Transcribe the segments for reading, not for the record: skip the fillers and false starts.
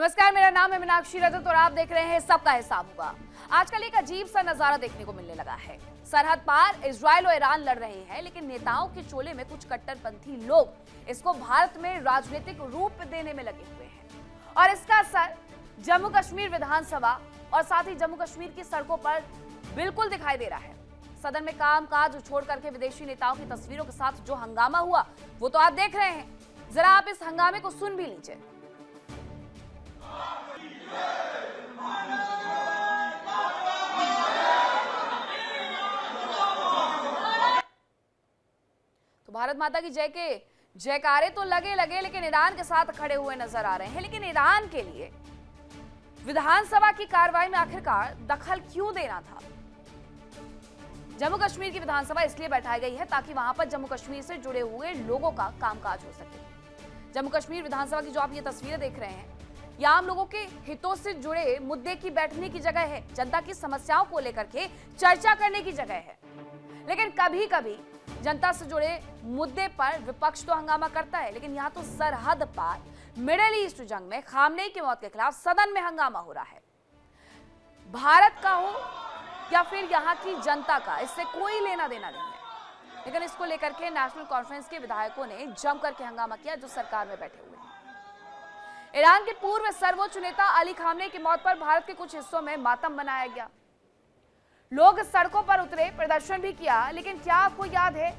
नमस्कार, मेरा नाम है मीनाक्षी रजत और आप देख रहे हैं सबका हिसाब होगा। आजकल एक अजीब सा नजारा देखने को मिलने लगा है। सरहद पार इजराइल और ईरान लड़ रहे हैं, लेकिन नेताओं के चोले में कुछ कट्टरपंथी लोग इसको भारत में राजनीतिक रूप देने में लगे हुए हैं और इसका असर जम्मू कश्मीर विधानसभा और साथ ही जम्मू कश्मीर की सड़कों पर बिल्कुल दिखाई दे रहा है। सदन में काम काज छोड़ करके विदेशी नेताओं की तस्वीरों के साथ जो हंगामा हुआ वो तो आप देख रहे हैं। जरा आप इस हंगामे को सुन भी लीजिए। तो भारत माता की जय के जयकारे तो लगे लेकिन ईरान के साथ खड़े हुए नजर आ रहे हैं। लेकिन ईरान के लिए विधानसभा की कार्रवाई में आखिरकार दखल क्यों देना था? जम्मू कश्मीर की विधानसभा इसलिए बैठाई गई है ताकि वहां पर जम्मू कश्मीर से जुड़े हुए लोगों का कामकाज हो सके। जम्मू कश्मीर विधानसभा की जो आप ये तस्वीरें देख रहे हैं, यह आम लोगों के हितों से जुड़े मुद्दे की बैठने की जगह है, जनता की समस्याओं को लेकर के चर्चा करने की जगह है। लेकिन कभी कभी जनता से जुड़े मुद्दे पर विपक्ष तो हंगामा करता है, लेकिन यहाँ तो सरहद पार मिडिल ईस्ट जंग में खामनेई की मौत के खिलाफ सदन में हंगामा हो रहा है। भारत का हो या फिर यहाँ की जनता का, इससे कोई लेना देना नहीं है। लेकिन इसको लेकर के नेशनल कॉन्फ्रेंस के विधायकों ने जम करके हंगामा किया, जो सरकार में बैठे हुए हैं। ईरान के पूर्व सर्वोच्च नेता अली खामनेई की मौत पर भारत के कुछ हिस्सों में मातम मनाया गया। लोग सड़कों पर उतरे, प्रदर्शन भी किया। लेकिन क्या आपको याद है,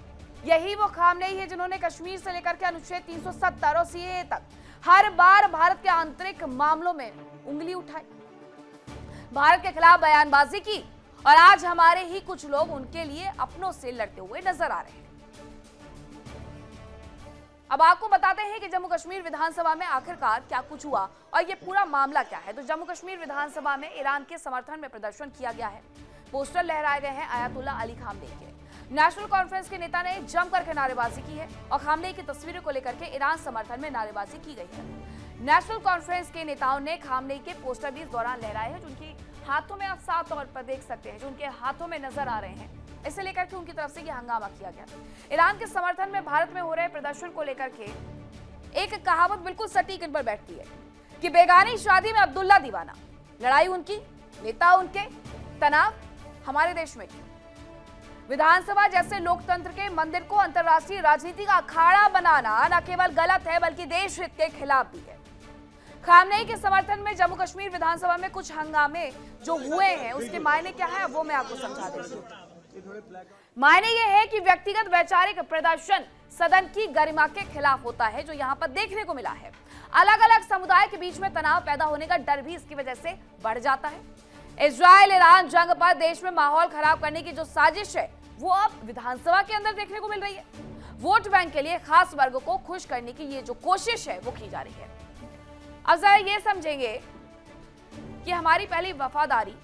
यही वो खामनेई है जिन्होंने कश्मीर से लेकर के अनुच्छेद 370 और सीएए तक हर बार भारत के आंतरिक मामलों में उंगली उठाई, भारत के खिलाफ बयानबाजी की और आज हमारे ही कुछ लोग उनके लिए अपनों से लड़ते हुए नजर आ रहे हैं। अब आपको बताते हैं कि जम्मू कश्मीर विधानसभा में आखिरकार क्या कुछ हुआ और ये पूरा मामला क्या है। तो जम्मू कश्मीर विधानसभा में ईरान के समर्थन में प्रदर्शन किया गया है। पोस्टर लहराए गए हैं अयातुल्ला अली खामनेई के। नेशनल कॉन्फ्रेंस के नेता ने जम करके नारेबाजी की है और खामनेई की तस्वीरों को लेकर के ईरान समर्थन में नारेबाजी की गई है। नेशनल कॉन्फ्रेंस के नेताओं ने खामनेई के पोस्टर भी इस दौरान लहराए हैं, जो उनके हाथों में आप साफ तौर पर देख सकते हैं, जो उनके हाथों में नजर आ रहे हैं। इसे लेकर के उनकी तरफ से यह हंगामा किया गया। ईरान के समर्थन में भारत में हो रहे प्रदर्शन को लेकर के एक कहावत बिल्कुल सटीक इन पर बैठती है कि बेगानी शादी में अब्दुल्ला दीवाना। लड़ाई उनकी, नेता उनके, तनाव हमारे देश में क्यों? विधानसभा जैसे लोकतंत्र के मंदिर को अंतर्राष्ट्रीय राजनीति का अखाड़ा बनाना न केवल गलत है बल्कि देश हित के खिलाफ भी है। खामनेई के समर्थन में जम्मू कश्मीर विधानसभा में कुछ हंगामे जो हुए हैं, उसके मायने क्या है वो मैं आपको समझा देती हूँ। मायने ये है कि व्यक्तिगत वैचारिक प्रदर्शन सदन की गरिमा के खिलाफ होता है, जो यहाँ पर देखने को मिला है। अलग अलग समुदाय के बीच में तनाव पैदा होने का डर भी इसकी वजह से बढ़ जाता है। इजराइल ईरान जंग पर देश में माहौल खराब करने की जो साजिश है वो अब विधानसभा के अंदर देखने को मिल रही है। वोट बैंक के लिए खास वर्ग को खुश करने की ये जो कोशिश है वो की जा रही है। अब जरा ये समझेंगे कि हमारी पहली वफादारी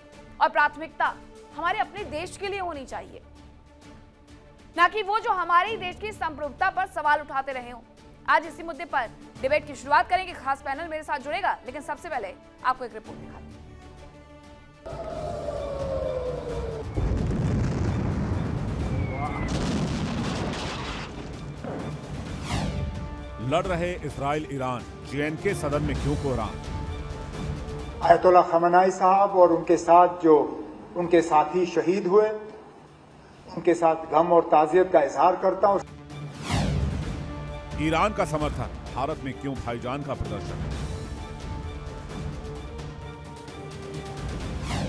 और प्राथमिकता हमारे अपने देश के लिए होनी चाहिए, ना कि वो जो हमारे ही देश की संप्रभुता पर सवाल उठाते रहे हों। आज इसी मुद्दे पर डिबेट की शुरुआत करेंगे। खास पैनल मेरे साथ जुड़ेगा, लेकिन सबसे पहले आपको एक रिपोर्ट दिखाते हैं। लड़ रहे इजराइल ईरान, जेएनके सदन में क्यों कोहराम? अयातुल्ला खamenei साहब और उनके साथ जो उनके साथी शहीद हुए, उनके साथ गम और ताजियत का इजहार करता हूं। ईरान का समर्थन, भारत में क्यों भाईजान का प्रदर्शन?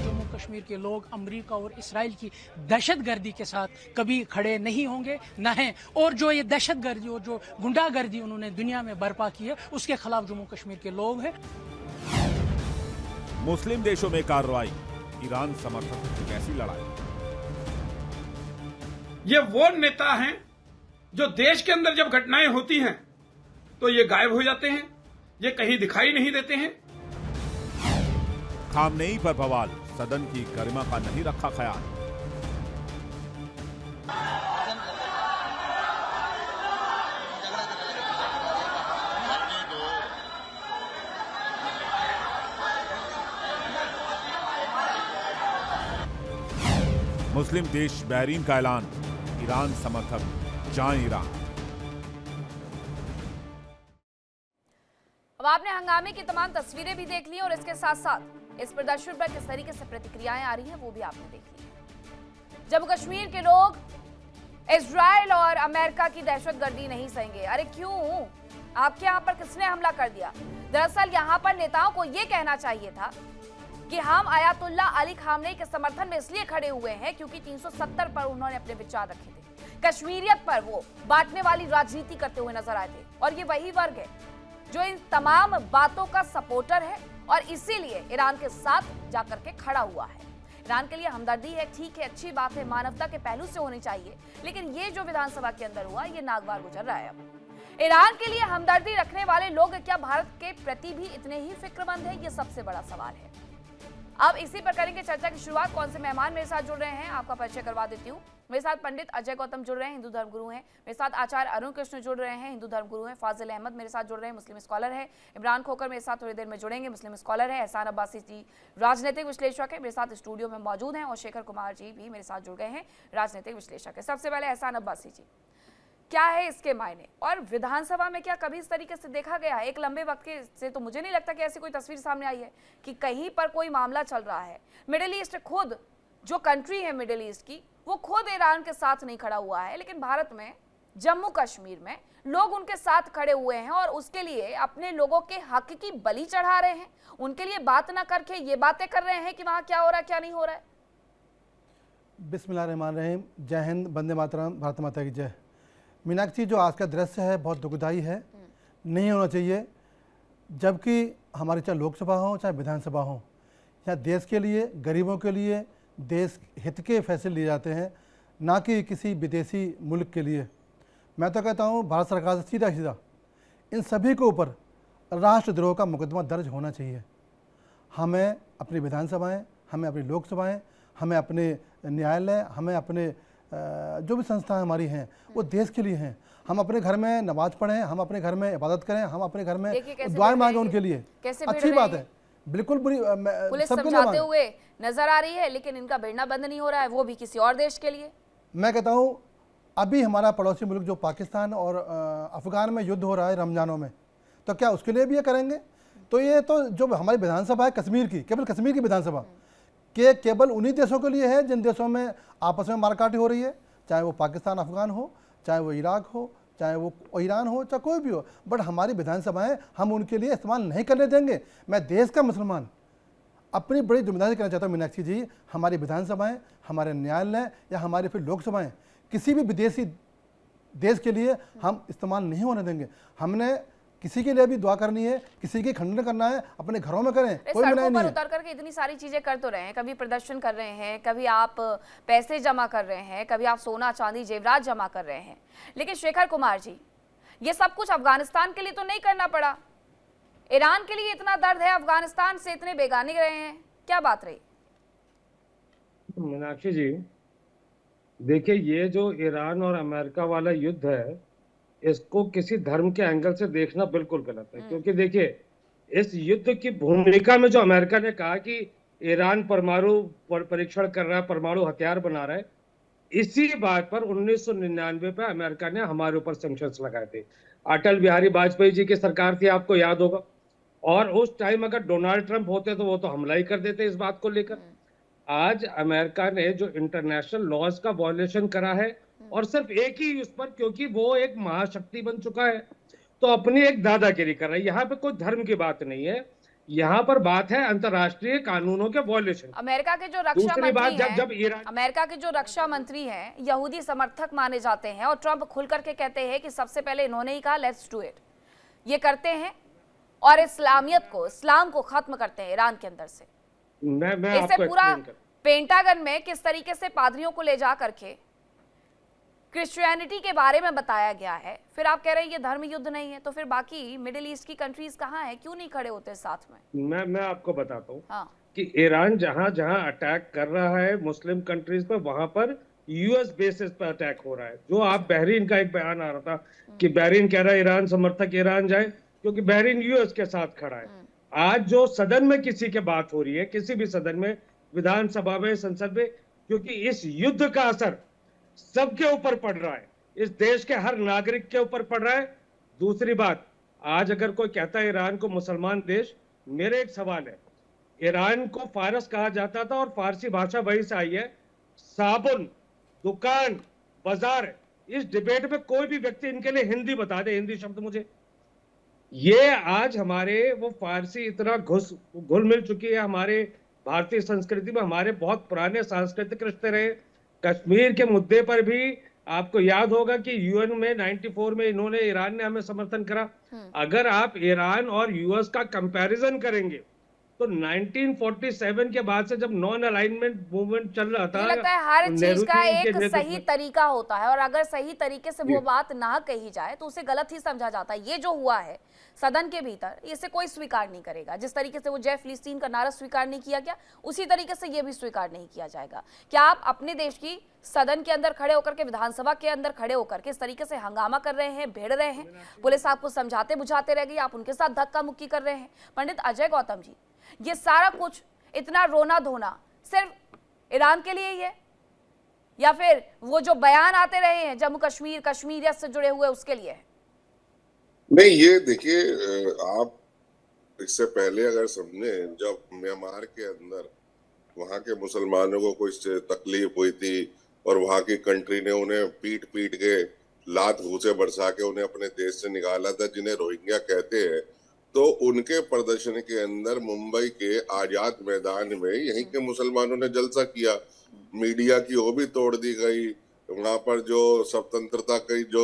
जम्मू कश्मीर के लोग अमेरिका और इस्राइल की दहशतगर्दी के साथ कभी खड़े नहीं होंगे, न हैं। और जो ये दहशतगर्दी और जो गुंडागर्दी उन्होंने दुनिया में बर्पा की है, उसके खिलाफ जम्मू कश्मीर के लोग हैं। मुस्लिम देशों में कार्रवाई, ईरान समर्थन की कैसी लड़ाई? ये वो नेता हैं जो देश के अंदर जब घटनाएं होती हैं तो ये गायब हो जाते हैं, ये कहीं दिखाई नहीं देते हैं। खामनेई पर बवाल, सदन की गरिमा का नहीं रखा ख्याल। मुस्लिम देश बहरीन का ऐलान, ईरान समर्थक जाएं ईरान। अब आपने हंगामे की तमाम तस्वीरें भी देख ली और इसके साथ साथ इस प्रदर्शन पर किस तरीके से प्रतिक्रियाएं आ रही हैं वो भी आपने देख ली। जम्मू कश्मीर के लोग इजराइल और अमेरिका की दहशतगर्दी नहीं सहेंगे। अरे क्यों? आपके यहाँ पर किसने हमला कर दिया? दरअसल यहाँ पर नेताओं को ये कहना चाहिए था कि हम आयतुल्ला अली खामनेई के समर्थन में इसलिए खड़े हुए हैं क्योंकि 370 पर उन्होंने अपने विचार रखे थे। कश्मीरियत पर वो बांटने वाली राजनीति करते हुए नजर आए थे और ये वही वर्ग है जो इन तमाम बातों का सपोर्टर है और इसीलिए ईरान के साथ जाकर के खड़ा हुआ है। ईरान के लिए हमदर्दी है, ठीक है, अच्छी बात है, मानवता के पहलू से होनी चाहिए, लेकिन ये जो विधानसभा के अंदर हुआ ये नागवार गुजर रहा है। अब ईरान के लिए हमदर्दी रखने वाले लोग क्या भारत के प्रति भी इतने ही फिक्रमंद हैं? ये सबसे बड़ा सवाल है। अब इसी पर करेंगे चर्चा की शुरुआत। कौन से मेहमान मेरे साथ जुड़ रहे हैं आपका परिचय करवा देती हूँ। मेरे साथ पंडित अजय गौतम जुड़ रहे हैं, हिंदू धर्मगुरु हैं। मेरे साथ आचार्य अरुण कृष्ण जुड़ रहे हैं, हिंदू धर्मगुरु हैं। फाजिल अहमद मेरे साथ जुड़ रहे हैं, मुस्लिम स्कॉलर है। इमरान खोकर मेरे साथ थोड़ी देर में जुड़ेंगे, मुस्लिम स्कॉलर है। एहसान अब्बासी जी राजनीतिक विश्लेषक है, मेरे साथ स्टूडियो में मौजूद हैं। और शेखर कुमार जी भी मेरे साथ जुड़ गए हैं, राजनीतिक विश्लेषक है। सबसे पहले एहसान अब्बासी जी, क्या है इसके मायने और विधानसभा में क्या कभी इस तरीके से देखा गया है? एक लंबे वक्त के से तो मुझे नहीं लगता कि ऐसी कोई तस्वीर सामने आई है कि कहीं पर कोई मामला चल रहा है। मिडिल ईस्ट खुद जो कंट्री है मिडिल ईस्ट की, वो खुद ईरान के साथ नहीं खड़ा हुआ है, लेकिन भारत में जम्मू कश्मीर में लोग उनके साथ खड़े हुए हैं और उसके लिए अपने लोगों के हक की बलि चढ़ा रहे हैं। उनके लिए बात ना करके ये बातें कर रहे हैं कि वहां क्या हो रहा है क्या नहीं हो रहा है। बिस्मिल्लाहिर्रहमानिर्रहीम। जय हिंद, वंदे मातरम, भारत माता की जय। मीनाक्षी, जो आज का दृश्य है बहुत दुखदायी है, नहीं होना चाहिए। जबकि हमारी चाहे लोकसभा हो चाहे विधानसभा हो, यहाँ देश के लिए, गरीबों के लिए, देश हित के फैसले लिए जाते हैं, ना कि किसी विदेशी मुल्क के लिए। मैं तो कहता हूँ भारत सरकार से सीधा सीधा इन सभी के ऊपर राष्ट्रद्रोह का मुकदमा दर्ज होना चाहिए। हमें अपनी विधानसभाएँ, हमें अपनी लोकसभाएँ, हमें अपने न्यायालय, हमें अपने जो भी संस्थाएं हमारी हैं वो देश के लिए हैं। हम अपने घर में नमाज पढ़ें, हम अपने घर में इबादत करें, हम अपने घर में दुआएं मांगें उनके लिए, अच्छी बात है। बिल्कुल बुरी पुलिस समझाते हुए नजर आ रही है, लेकिन इनका भिड़ना बंद नहीं हो रहा है, वो भी किसी और देश के लिए। मैं कहता हूँ अभी हमारा पड़ोसी मुल्क जो पाकिस्तान और अफगान में युद्ध हो रहा है रमजानों में, तो क्या उसके लिए भी ये करेंगे? तो ये तो जो हमारी विधानसभा है कश्मीर की, केवल कश्मीर की विधानसभा के केवल उन्हीं देशों के लिए है जिन देशों में आपस में मारकाटी हो रही है, चाहे वो पाकिस्तान अफगान हो, चाहे वो इराक हो, चाहे वो ईरान हो, चाहे कोई भी हो। बट हमारी विधानसभाएं हम उनके लिए इस्तेमाल नहीं करने देंगे। मैं देश का मुसलमान अपनी बड़ी जिम्मेदारी करना चाहता हूँ मीनाक्षी जी, हमारी विधानसभाएं, हमारे न्यायालय या हमारी फिर लोकसभाएं किसी भी विदेशी देश के लिए हम इस्तेमाल नहीं होने देंगे। हमने किसी के लिए भी दुआ करनी है, किसी की खंडन करना है, अपने घरों में करें, कोई मनाही नहीं है। उतर करके इतनी सारी चीजें कर तो रहे हैं, कभी प्रदर्शन कर रहे हैं, कभी आप पैसे जमा कर रहे हैं, कभी आप सोना चांदी जेवरात जमा कर रहे हैं, लेकिन शेखर कुमार जी, ये सब कुछ अफगानिस्तान के लिए तो नहीं करना पड़ा। ईरान के लिए इतना दर्द है, अफगानिस्तान से इतने बेगाने रहे हैं, क्या बात रही? मीनाक्षी जी, देखिए, ये जो ईरान और अमेरिका वाला युद्ध है, इसको किसी धर्म के एंगल से देखना बिल्कुल गलत है। क्योंकि देखिए, इस युद्ध की भूमिका में जो अमेरिका ने कहा कि ईरान परमाणु परीक्षण कर रहा है, परमाणु हथियार बना रहा है, इसी बात पर 1999 पे अमेरिका ने हमारे ऊपर सैंक्शंस लगाए थे। अटल बिहारी वाजपेयी जी की सरकार थी, आपको याद होगा। और उस टाइम अगर डोनाल्ड ट्रंप होते तो वो तो हमला ही कर देते इस बात को लेकर। आज अमेरिका ने जो इंटरनेशनल लॉज का वॉयलेशन करा है, और सिर्फ एक ही उस पर, क्योंकि वो एक महाशक्ति बन चुका है, तो अपनी एक दादागिरी कर रहा है। यहाँ पे कोई धर्म की बात नहीं है, यहाँ पर बात है अंतर्राष्ट्रीय कानूनों के वॉयलेशन। अमेरिका के जो रक्षा मंत्री हैं, अमेरिका के जो रक्षा मंत्री हैं यहूदी समर्थक माने जाते हैं, और ट्रंप खुल करके कहते हैं कि सबसे पहले इन्होंने ही कहा लेट्स डू इट। ये करते हैं और इस्लामियत को, इस्लाम को खत्म करते हैं ईरान के अंदर से। इससे पूरा पेंटागन में किस तरीके से पादरियों को ले जा करके क्रिश्चियनिटी के बारे में बताया गया है। फिर आप कह रहे हैं ये धर्म युद्ध नहीं है, तो फिर बाकी मिडिल ईस्ट की कंट्रीज कहाँ है, क्यों नहीं खड़े होते साथ में? मैं आपको बताता हूँ हाँ। कि ईरान जहां जहां अटैक कर रहा है मुस्लिम कंट्रीज पर, वहां पर यूएस बेसिस पर अटैक हो रहा है। जो आप बहरीन का एक बयान आ रहा था कि बहरीन कह रहा है ईरान समर्थक ईरान जाए, क्योंकि बहरीन यूएस के साथ खड़ा है। आज जो सदन में किसी की बात हो रही है, किसी भी सदन में, विधानसभा में, संसद में, क्योंकि इस युद्ध का असर सबके ऊपर पड़ रहा है, इस देश के हर नागरिक के ऊपर पड़ रहा है। दूसरी बात, आज अगर कोई कहता है ईरान को मुसलमान देश, मेरे एक सवाल है, ईरान को फारस कहा जाता था और फारसी भाषा वहीं से आई है। साबुन, दुकान, बाजार, इस डिबेट में कोई भी व्यक्ति इनके लिए हिंदी बता दे, हिंदी शब्द मुझे। ये आज हमारे वो फारसी इतना घुल मिल चुकी है हमारे भारतीय संस्कृति में, हमारे बहुत पुराने सांस्कृतिक रिश्ते रहे। कश्मीर के मुद्दे पर भी आपको याद होगा कि यूएन में 94 में इन्होंने, ईरान ने हमें समर्थन करा। अगर आप ईरान और यूएस का कंपैरिजन करेंगे तो 1947 के बाद से जब नॉन अलाइनमेंट मूवमेंट चल रहा था, मुझे लगता है हर चीज का एक नेतृत्व सही तरीका होता है और अगर सही तरीके से वो बात ना कही जाए तो उसे गलत ही समझा जाता है। ये जो हुआ है सदन के भीतर, इसे कोई स्वीकार नहीं करेगा। जिस तरीके से वो जय फिलिस्तीन का नारा स्वीकार नहीं किया गया, उसी तरीके से ये भी स्वीकार नहीं किया जाएगा। क्या आप अपने देश की सदन के अंदर खड़े होकर के, विधानसभा के अंदर खड़े होकर के इस तरीके से हंगामा कर रहे हैं, भिड़ रहे हैं, पुलिस आपको समझाते बुझाते रह गई, आप उनके साथ धक्का मुक्की कर रहे हैं। पंडित अजय गौतम जी, ये सारा कुछ, इतना रोना धोना सिर्फ ईरान के लिए ही है या फिर वो जो बयान आते रहे हैं जम्मू कश्मीर, कश्मीरियत से जुड़े हुए, उसके लिए है? नहीं, ये देखिए, आप इससे पहले अगर समझे, जब म्यांमार के अंदर वहां के मुसलमानों को कुछ तकलीफ हुई थी और वहां की कंट्री ने उन्हें पीट पीट के, लात घूंसे बरसा के उन्हें अपने देश से निकाला था, जिन्हें रोहिंग्या कहते हैं, तो उनके प्रदर्शन के अंदर मुंबई के आजाद मैदान में यहीं के मुसलमानों ने जलसा किया। मीडिया की वो भी तोड़ दी गई, वहां पर जो स्वतंत्रता की जो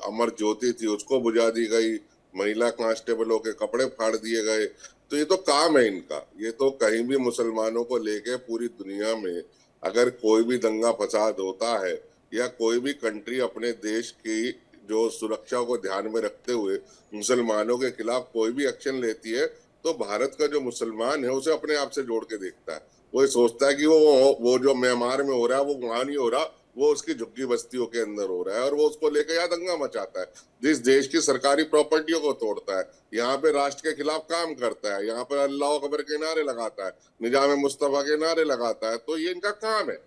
अमर ज्योति थी उसको बुझा दी गई, महिला कांस्टेबलों के कपड़े फाड़ दिए गए। तो ये तो काम है इनका। ये तो कहीं भी मुसलमानों को लेके पूरी दुनिया में अगर कोई भी दंगा फसाद होता है या कोई भी कंट्री अपने देश की जो सुरक्षा को ध्यान में रखते हुए मुसलमानों के खिलाफ कोई भी एक्शन लेती है, तो भारत का जो मुसलमान है उसे अपने आप से जोड़ के देखता है। वो ये सोचता है कि वो जो म्यांमार में हो रहा है वो वहां नहीं हो रहा, वो उसकी झुग्गी बस्तियों के अंदर हो रहा है, और वो उसको लेकर यहाँ दंगा मचाता है। जिस देश की सरकारी प्रॉपर्टियों को तोड़ता है, यहाँ पे राष्ट्र के खिलाफ काम करता है, यहाँ पर अल्लाह अकबर के नारे लगाता है, निजाम मुस्तफा के नारे लगाता है, तो ये इनका काम है।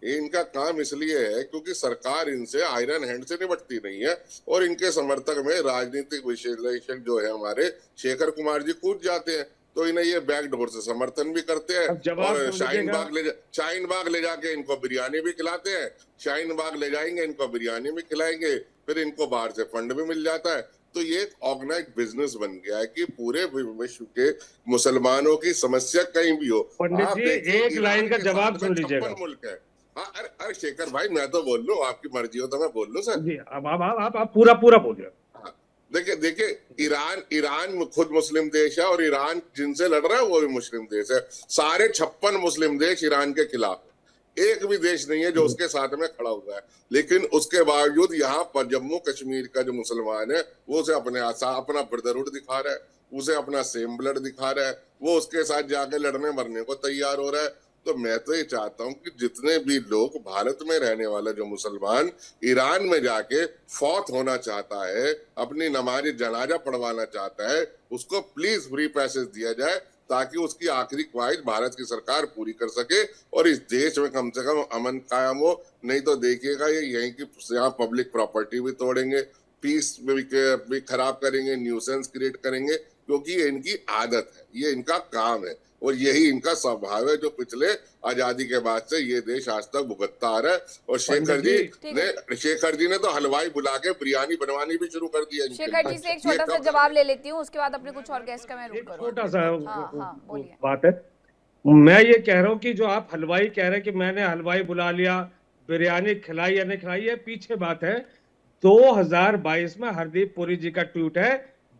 ये इनका काम इसलिए है क्योंकि सरकार इनसे आयरन हैंड से निपटती नहीं है, और इनके समर्थक में राजनीतिक विश्लेषक जो है हमारे शेखर कुमार जी कूद जाते हैं, तो इन्हें ये बैकडोर से समर्थन भी करते हैं और शाहीन बाग ले जाके इनको बिरयानी भी खिलाते हैं। शाहीन बाग ले जाएंगे, इनको बिरयानी भी खिलाएंगे, फिर इनको बाहर से फंड भी मिल जाता है। तो ये एक ऑर्गेनाइज्ड बिजनेस बन गया है कि पूरे विश्व के मुसलमानों की समस्या कहीं भी हो। पंडित जी, एक लाइन का जवाब सुन लीजिएगा। मुल्क है। हाँ, अरे शेखर भाई, मैं तो बोल लूं, आपकी मर्जी हो तो मैं बोल लूं सर। जी, अब आप पूरा बोलिए। देखिए, ईरान खुद मुस्लिम देश है और ईरान जिनसे लड़ रहा है वो भी मुस्लिम देश है। सारे 56 मुस्लिम देश ईरान के खिलाफ है, एक भी देश नहीं है जो उसके साथ में खड़ा हुआ है। लेकिन उसके बावजूद यहाँ पर जम्मू कश्मीर का जो मुसलमान है वो उसे अपना ब्रदरहुड दिखा रहा है, उसे अपना सेम ब्लड दिखा रहा है, वो उसके साथ जाके लड़ने मरने को तैयार हो रहा है। तो मैं तो ये चाहता हूं कि जितने भी लोग भारत में रहने वाला जो मुसलमान ईरान में जाके फौत होना चाहता है, अपनी नमाज जनाजा पढ़वाना चाहता है, उसको प्लीज फ्री पैसेज दिया जाए ताकि उसकी आखिरी ख्वाहिश भारत की सरकार पूरी कर सके और इस देश में कम से कम अमन कायम हो। नहीं तो देखिएगा ये यहीं की यहाँ पब्लिक प्रॉपर्टी भी तोड़ेंगे, पीस भी खराब करेंगे, न्यूसेंस क्रिएट करेंगे, क्योंकि ये इनकी आदत है, ये इनका काम है और यही इनका स्वभाव है जो पिछले आजादी के बाद से ये देश आज तक भुगतता आ रहा है। और शेखर जी ने तो हलवाई बुला के बिरयानी बनवानी भी शुरू कर दिया। शेखर जी से एक छोटा सा जवाब ले लेती हूँ, उसके बाद अपने कुछ और गेस्ट का मैं रुक करूँ। छोटा सा बात है, मैं ये कह रहा हूँ कि जो आप हलवाई कह रहे हैं कि मैंने हलवाई बुला लिया, बिरयानी खिलाई या नहीं खिलाई, है पीछे बात है 2022 में हरदीप पुरी जी का ट्वीट है,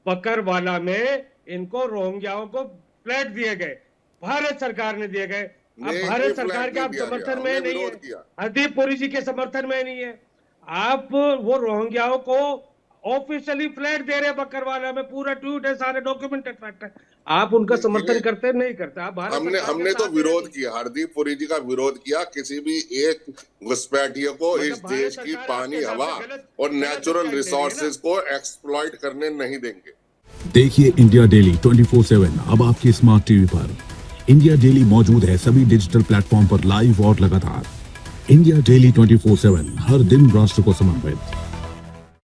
बकरवाला में इनको रोहिंग्याओं को फ्लैट दिए गए, भारत सरकार ने दिए गए। अब भारत सरकार के आप समर्थन में नहीं है, हरदीप पुरी जी के समर्थन में नहीं है, आप वो रोहिंग्याओं को ऑफिशियली फ्लैट दे रहे हैं बकरवाला में, पूरा ट्वीट है, सारे डॉक्यूमेंटेड फैक्ट है। आप उनका समर्थन करते नहीं करते? आप हमने तो विरोध किया, हरदीप पुरी जी का विरोध किया। किसी भी एक घुसपैठियों को इस देश की पानी, हवा और नेचुरल रिसोर्सेज को एक्सप्लॉइट करने नहीं देंगे। देखिए इंडिया डेली 24/7 अब आपके स्मार्ट टीवी पर। इंडिया डेली मौजूद है सभी डिजिटल प्लेटफॉर्म पर लाइव और लगातार। इंडिया डेली 24/7 हर दिन राष्ट्र को समर्पित।